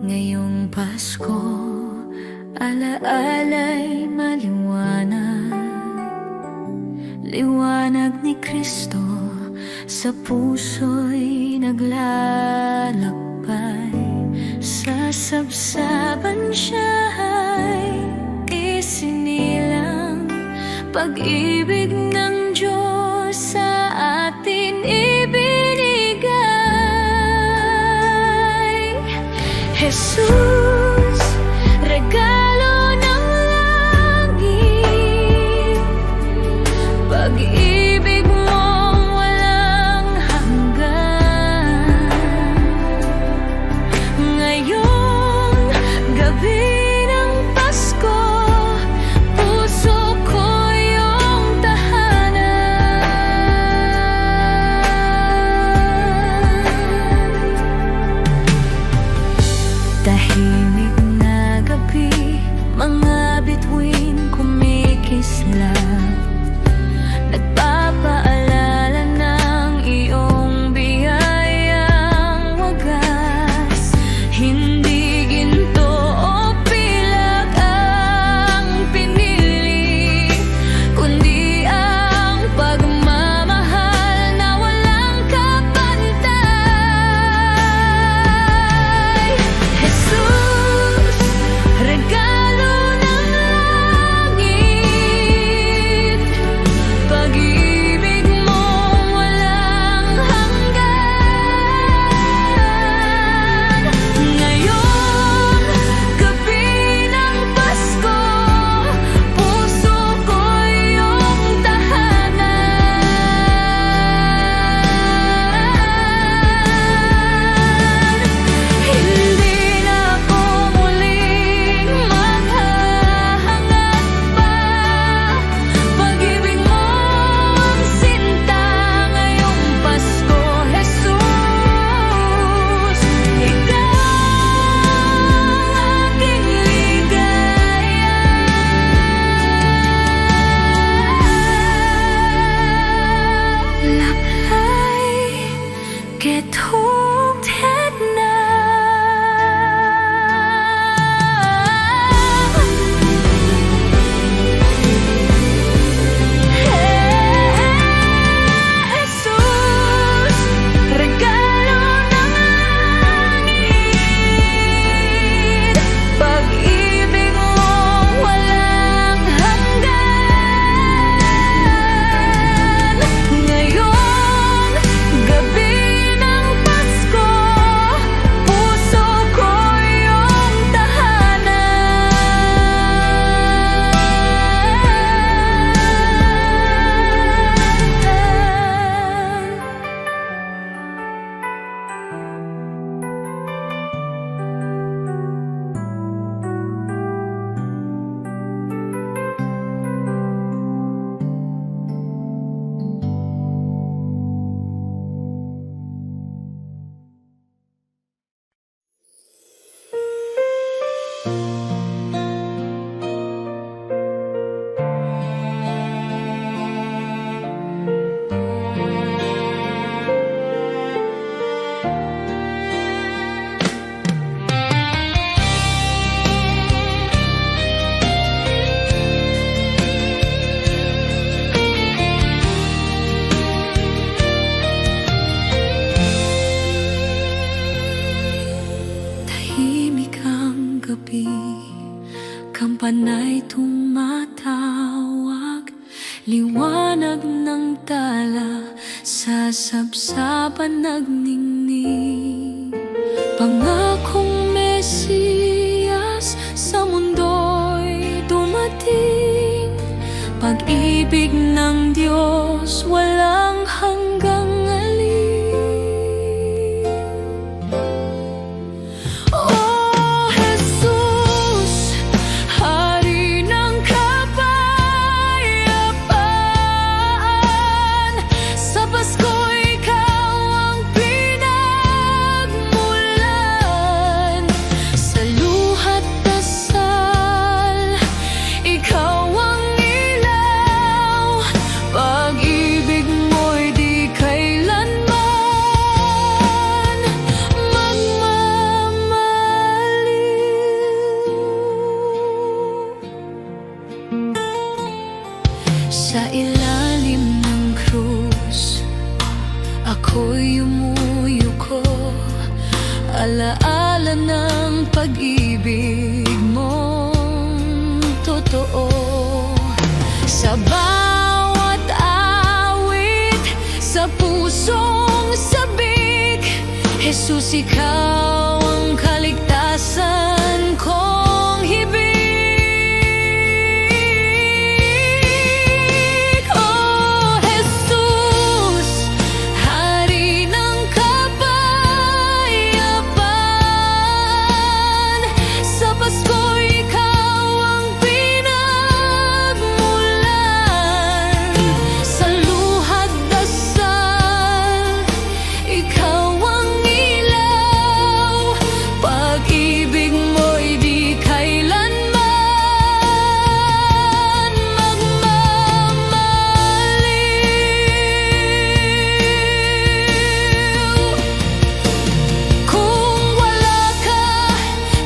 Ngayong Pasko, alaala'y maliwanag. Liwanag ni Kristo sa puso'y naglalakbay. Sa sabsaban siya'y isinilang. Pag-ibig ng Diyos sa atin ibinigay. Jesus, regalo ng langit, pag-ibig mong walang hanggan. Ngayong gabi ng Pasko, puso ko iyong tahanan. Tahimik na gabi, mga bituin kumikislap, nagpapaalala ng iyong biyayang wagas. Hindi ginto o pilag ang pinili, kundi ang pagmamahal na walang kapantay. Jesus, regalo ng langit, pag-ibig mong walang hanggan. Ngayong gabi ng Pasko, puso ko iyong tahanan. Hindi na ako muling maghahangat pa. Pag-ibig mong sinta ngayong Pasko, Jesus. Ikaw ang aking ligaya. Laplay ketong tet na. Jesus, regalo ng langit, pag-ibig mong walang hanggan. Ngayong gabi ng Pasko, puso ko iyong tahanan. Tahimik ang gabi, kampanay tumatawag, liwanag ng tala sa sabsaban nagningning. Pangakong Mesiyas sa mundo'y dumating, pag-ibig ng Diyos walang hanggang alin. Oh Jesus, Hari ng kapayapaan, sa Pasko ikaw ang pinagmulan. Sa luha't dasal, ikaw ang ilaw, alaala ng pag-ibig mong totoo. Sa bawat awit, sa pusong sabik, Jesus, ikaw ang kaligtasan kong hibig. Oh Jesus, Hari ng kapayapaan, sa Pasko ikaw ang pinagmulan. Sa luhat dasal, ikaw ang ilaw. Pag-ibig mo'y di kailanman magmamaliw. Kung wala ka,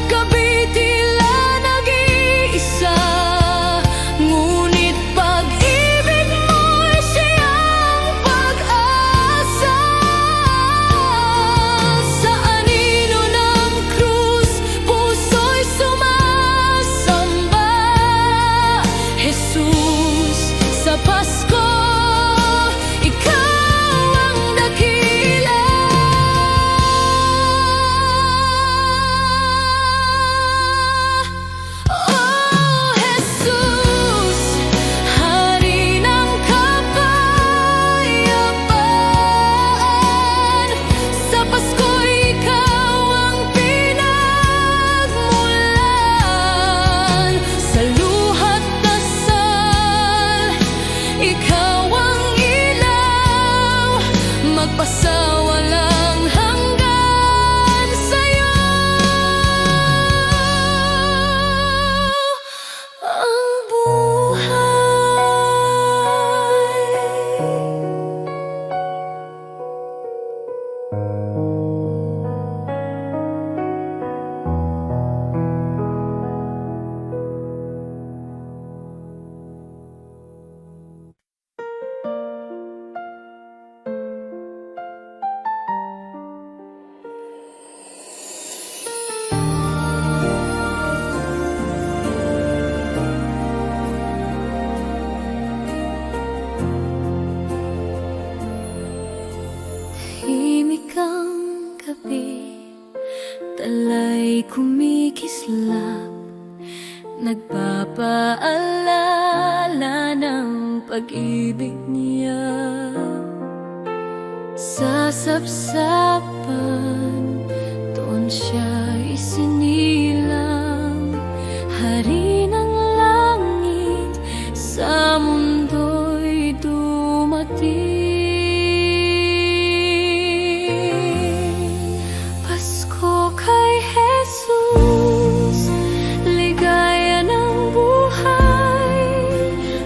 gabi tila nag-iisa. Ngunit pag-ibig mo'y siyang pag-asa. Sa anino ng krus, puso'y sumasamba. Jesus, sa Pasko, ikaw ang dakila. Oh Jesus, Hari ng kapayapaan, sa Pasko ikaw ang pinagmulan. Sa luhat dasal, ikaw ang ilaw. Magpasawalang hanggan sa'yo ang tahimik ang gabi, tala'y kumikislap, nagpapaalala ng pag-ibig niya. Sa sapsapan, doon siya isinilang, Hari ng langit, sa mundo'y dumating. Pasko kay Jesus, ligaya ng buhay.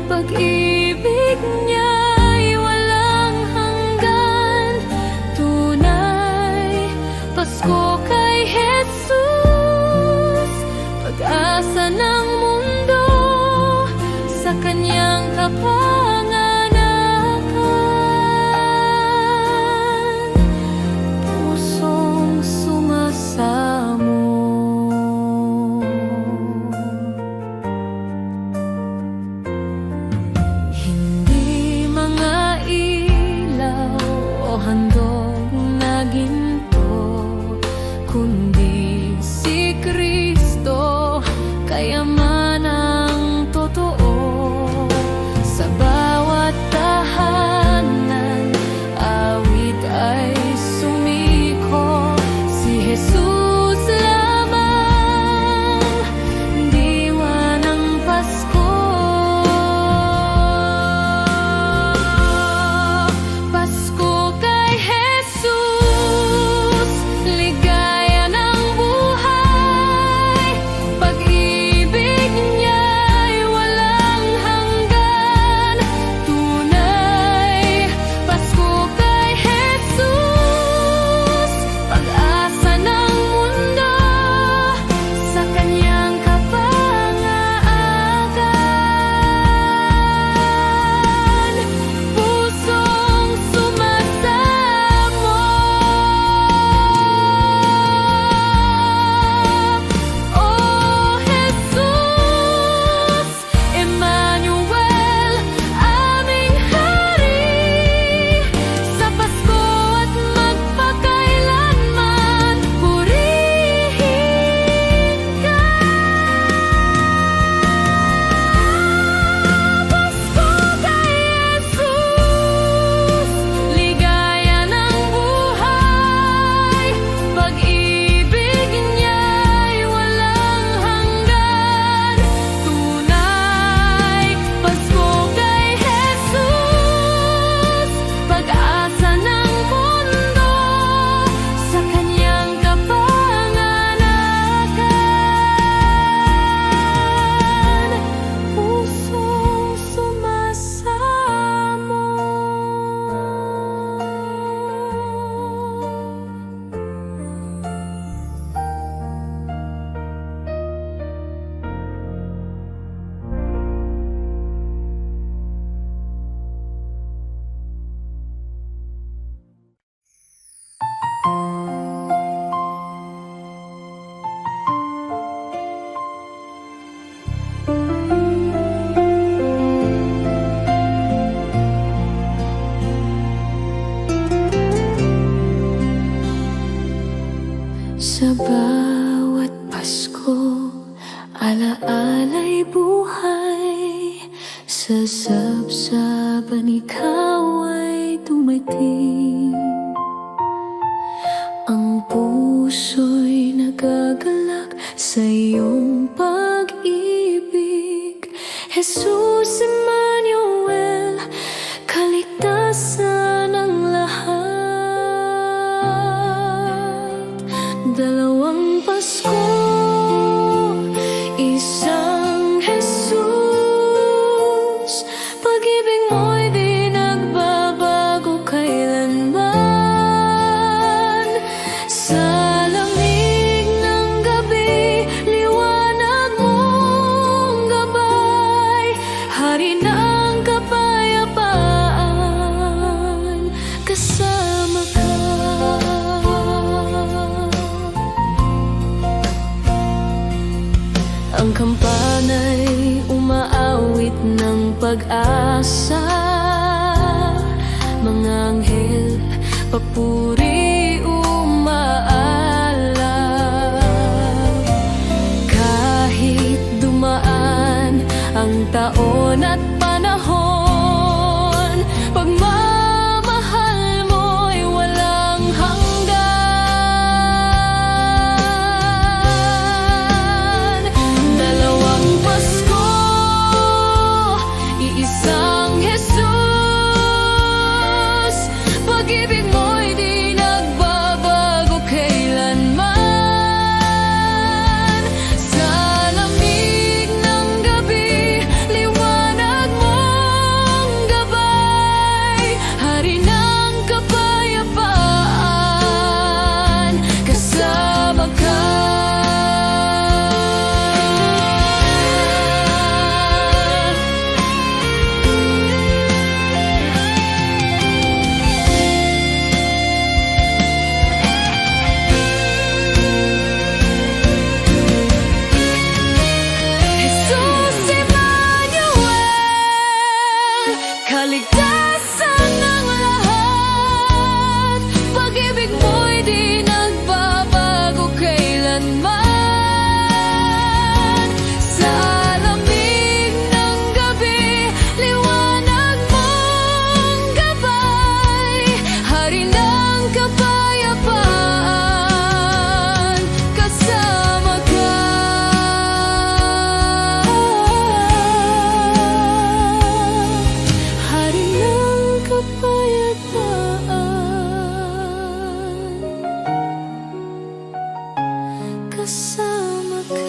Pag-ibig niya'y walang hanggan, tunay. Pasko kay Jesus, pag-asa ng mundo, sa kanyang kapanganakan. Pusong sumasamo, hindi mga ilaw o handog na ginto, kundi si Kristo, kayamanang totoo. Sa bawat Pasko, alaala'y buhay. Sa sabsaban ikaw ay dumating. Ang puso'y nagagalak sa iyong pag-ibig. Jesus Emmanuel, kaligtasan ng lahat. Dalawang Pasko, isang Jesus. Pag-ibig mo'y di nagbabago kailanman. Sa lamig ng gabi, liwanag mong gabay. Hari ng kapayapaan, kasama ka. Ang kampana'y umaawit ng pag-asa. Mga anghel, papuri umaalab. Kahit dumaan ang taon at panahon, pagmamahal mo'y walang hanggan. Dalawang Pasko, iisang Jesus. Pag-ibig mo'y di nagbabago kailanman. Sa lamig ng gabi, liwanag mong gabay. Hari ng kapayapaan, kasama ka. Jesus Emmanuel, kaligtasan ng lahat. Pag-ibig mo'y di nagbabago kailanman. Sa lamig ng gabi, liwanag mong gabay. Hari ng kapayapaan, kasama ka. Hari ng kapayapaan, kasama ka.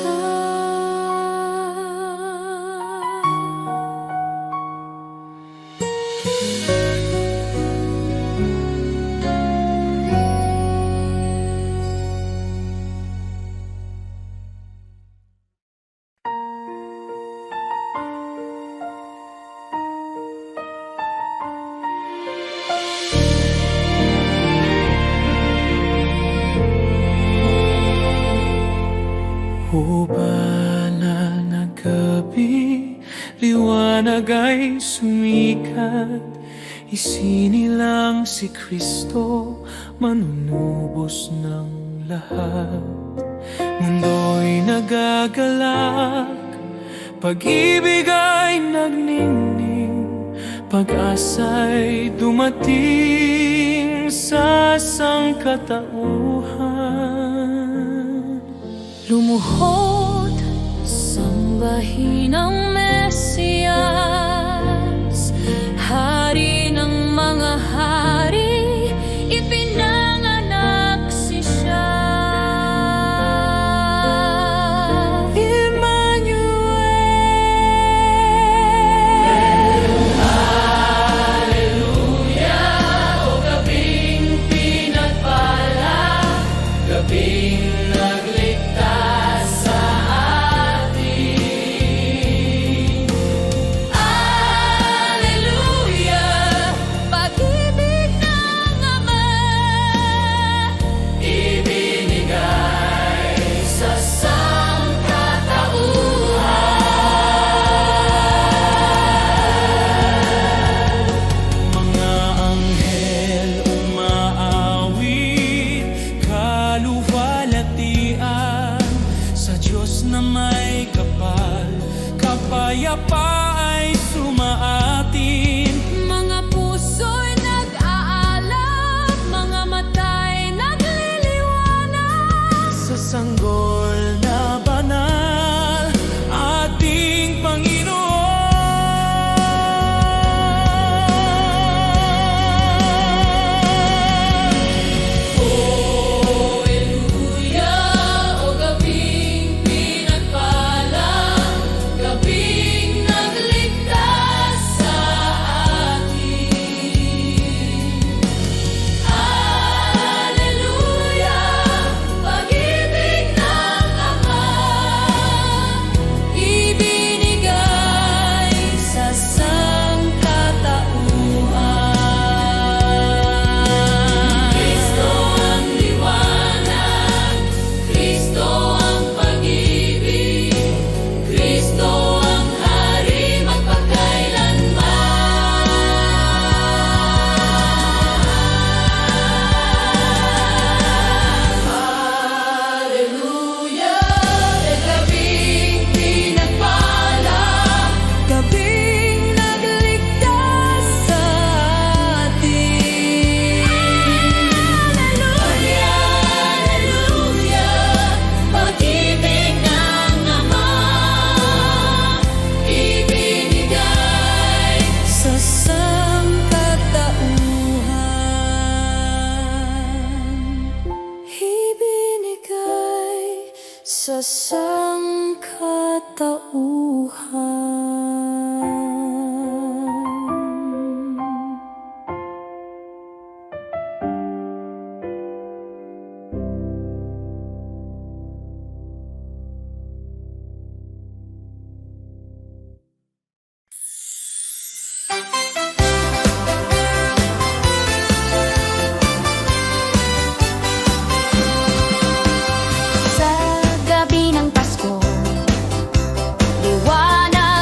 O banal na gabi, liwanag ay sumikat. Isinilang si Kristo, manunubos ng lahat. Mundo'y nagagalak, pag-ibig ay nagningning. Pag-asa'y dumating sa sangkatauhan. Lumuhod, sambahin ang Mesiyas, Hari ng mga hari, ipinanganak si siya. Emmanuel, Hallelujah, o gabing pinagpala, gabing nagligtas sa atin. kapayapa ay sumaatin. Mga puso'y nag-aalab, mga mata'y nagliliwanag. Sa sanggol na banal, ating Panginoon. Hallelujah, o gabing pinagpala, gabing nagligtas sa atin. Hallelujah, pag-ibig ng Ama, ibinigay sa sangkatauhan. Kristo ang liwanag, Kristo ang pag-ibig, Kristo ang Hari magpakailanman. Hallelujah, gabing pinagpala, gabing nagligtas sa atin. Hallelujah, pag-ibig ng Ama, ibinigay sa sangkatauhan. Ibinigay sa sangkatauhan. Sa gabi ng Pasko, liwanag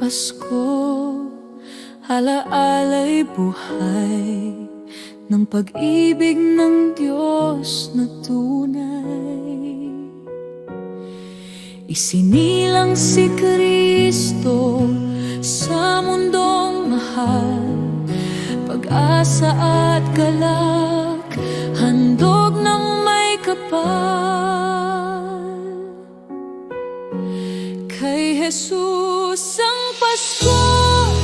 Pasko, alaala'y buhay ng pag-ibig ng Diyos na tunay. Isinilang si Kristo sa mundong mahal, pag-asa at galak, handog ng may kapal. Kay Jesus ang Pasko,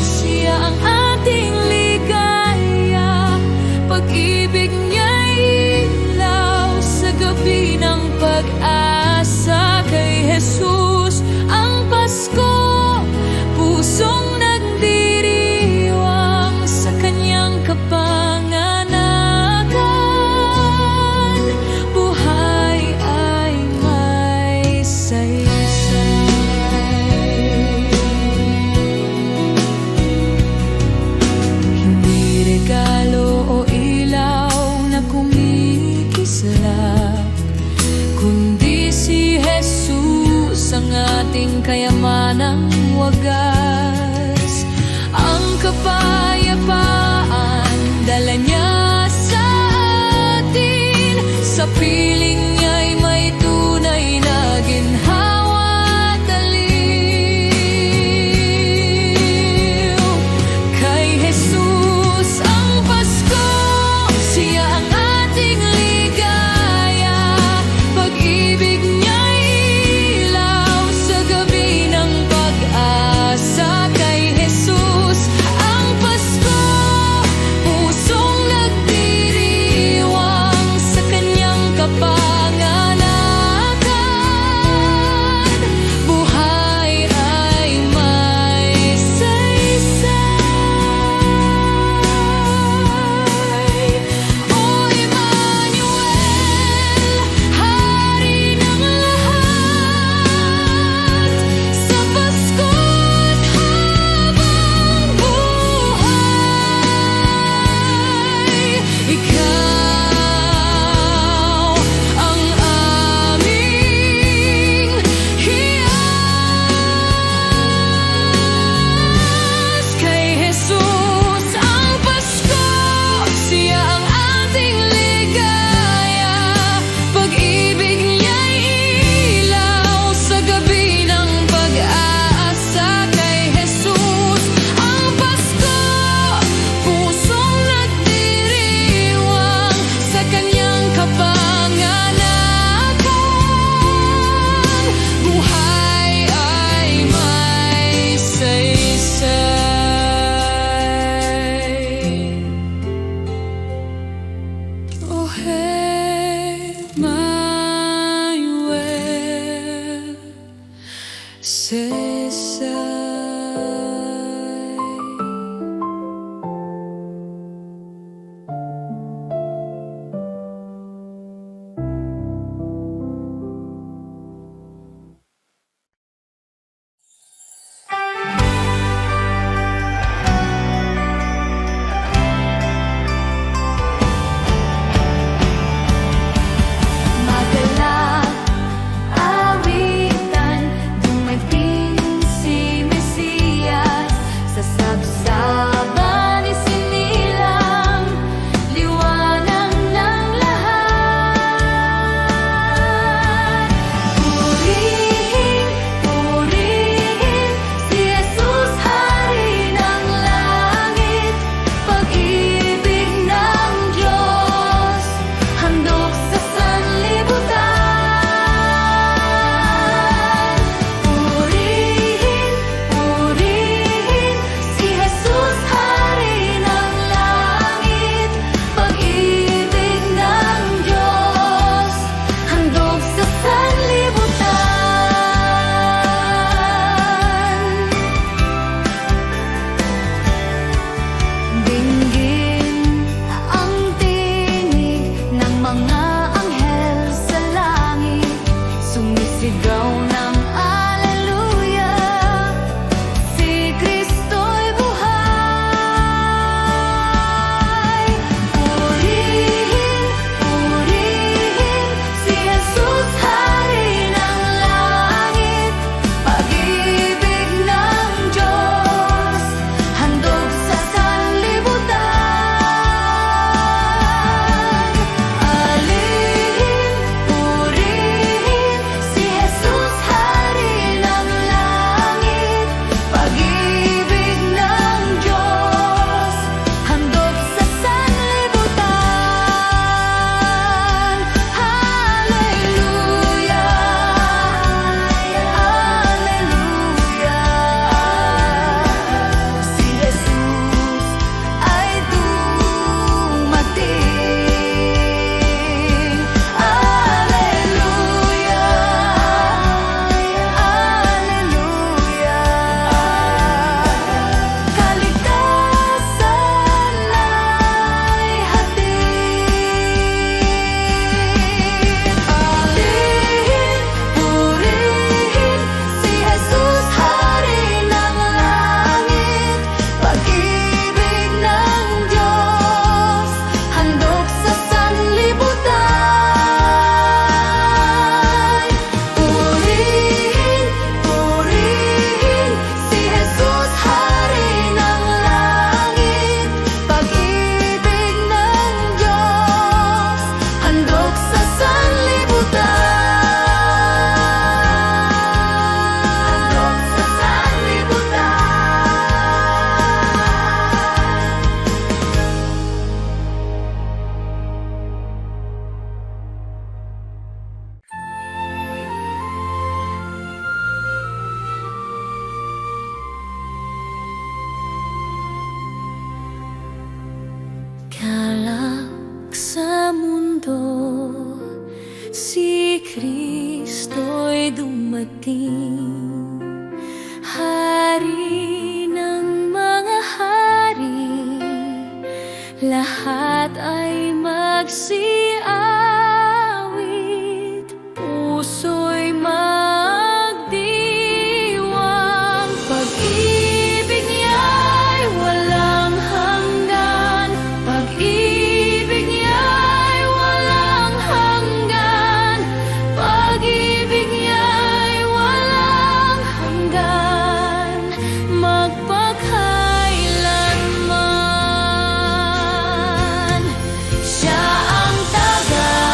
siya ang ating ligaya, pag-ibig niya'y ilaw sa gabi ng pag-asa. Kay Jesus ang Pasko, pusong nagdiriwang sa kanyang kapanganakan, buhay ay may saysay. Hindi regalo o ilaw na kumikislap, kundi si Jesus ang ating kayamanang wagas. Ang kapayapaan dala niya sa atin, sa piling niya'y may tunay na ginhawa at aliw. Kay Jesus ang Pasko, siya ang ating ligaya, pag-ibig niya'y ilaw sa gabi ng pag-asa. Kay Jesus ang Pasko, pusong nagdiriwang sa kanyang kapanganakan, buhay ay may saysay. O Emmanuel, Hari ng lahat, sa Pasko't habang buhay, ikaw ang aming hiyas. Kay Jesus ang Pasko, siya ang ating ligaya, pag-ibig niya'y ilaw sa gabi ng pag-asa. Kay Jesus ang Pasko, pusong nagdiriwang sa kanyang kapanganakan, buhay ay may saysay. O Emmanuel, saysay. Magalang awitan, dumating si Mesias. lahat ay magsiawit, puso'y magdiwang. Pag-ibig niya'y walang hanggan, pag-ibig niya'y walang hanggan, pag-ibig niya'y walang hanggan, magpakailanman. Siya ang tagal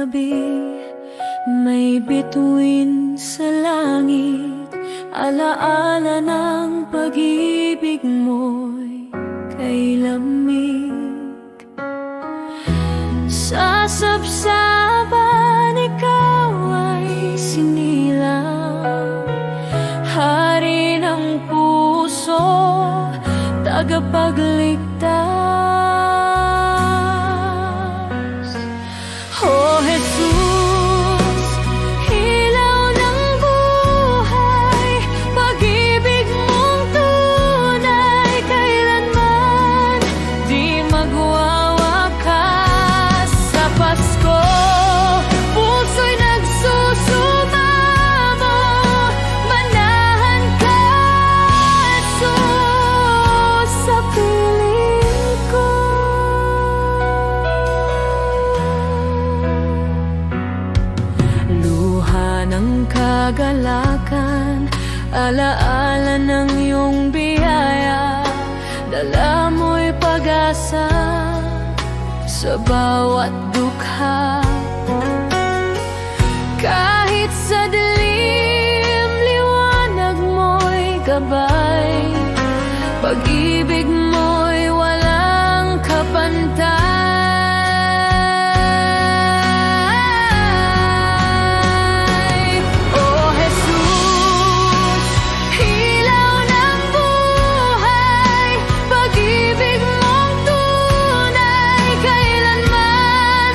gabi, may bituin sa langit, alaala ng pag-ibig mo'y kay lamig. Sa sabsaban ikaw ay sinilang, hari ng puso, tagapagligtas. O Jesus, ilaw ng buhay, pag-ibig mong tunay, kailanman di magwawakas. Sa Pasko, puso'y nagsusumamo, manahan ka, Jesus, sa piling ko. Luha ng kagalakan, alaala ng iyong biyaya, dala mo'y pag-asa sa bawat dukha. Kahit sa dilim, liwanag mo'y gabay, pag-ibig mo'y walang kapantay. O Jesus, ilaw ng buhay, pag-ibig mong tunay, kailanman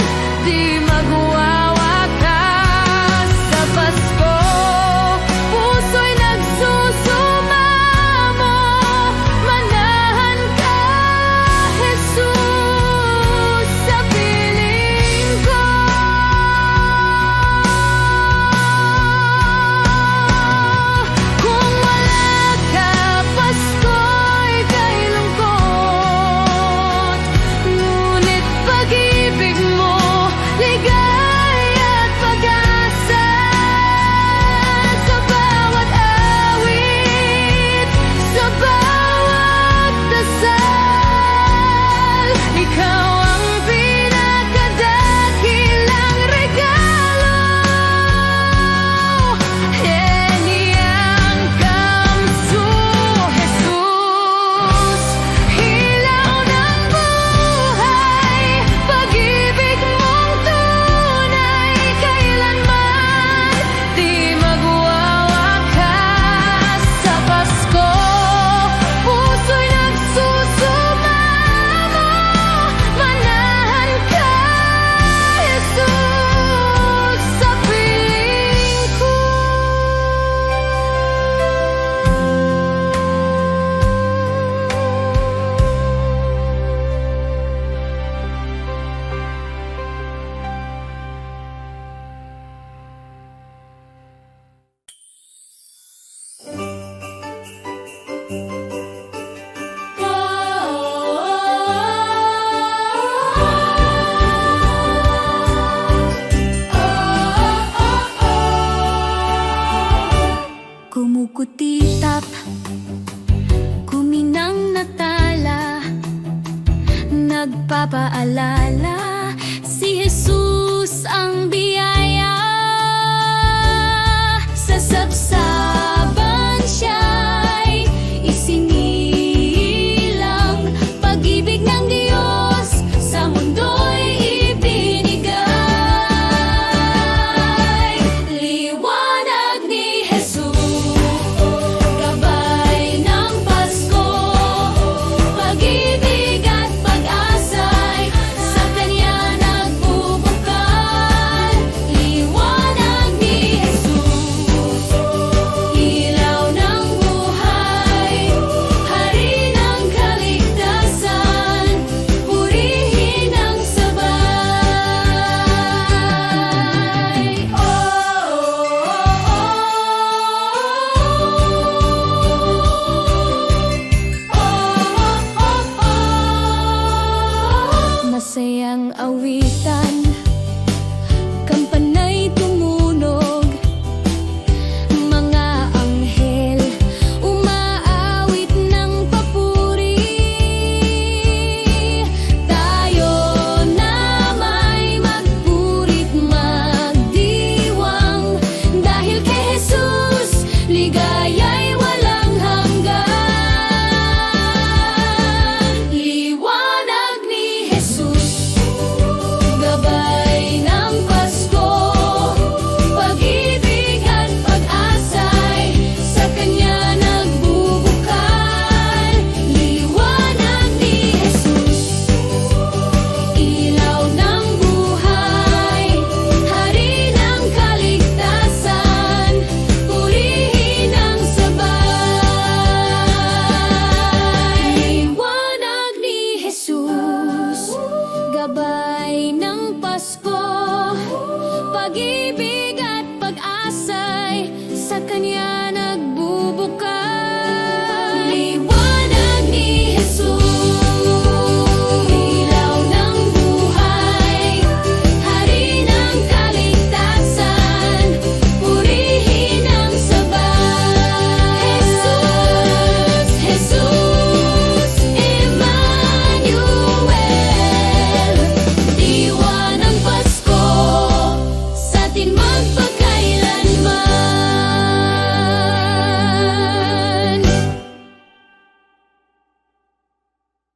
sa Kanya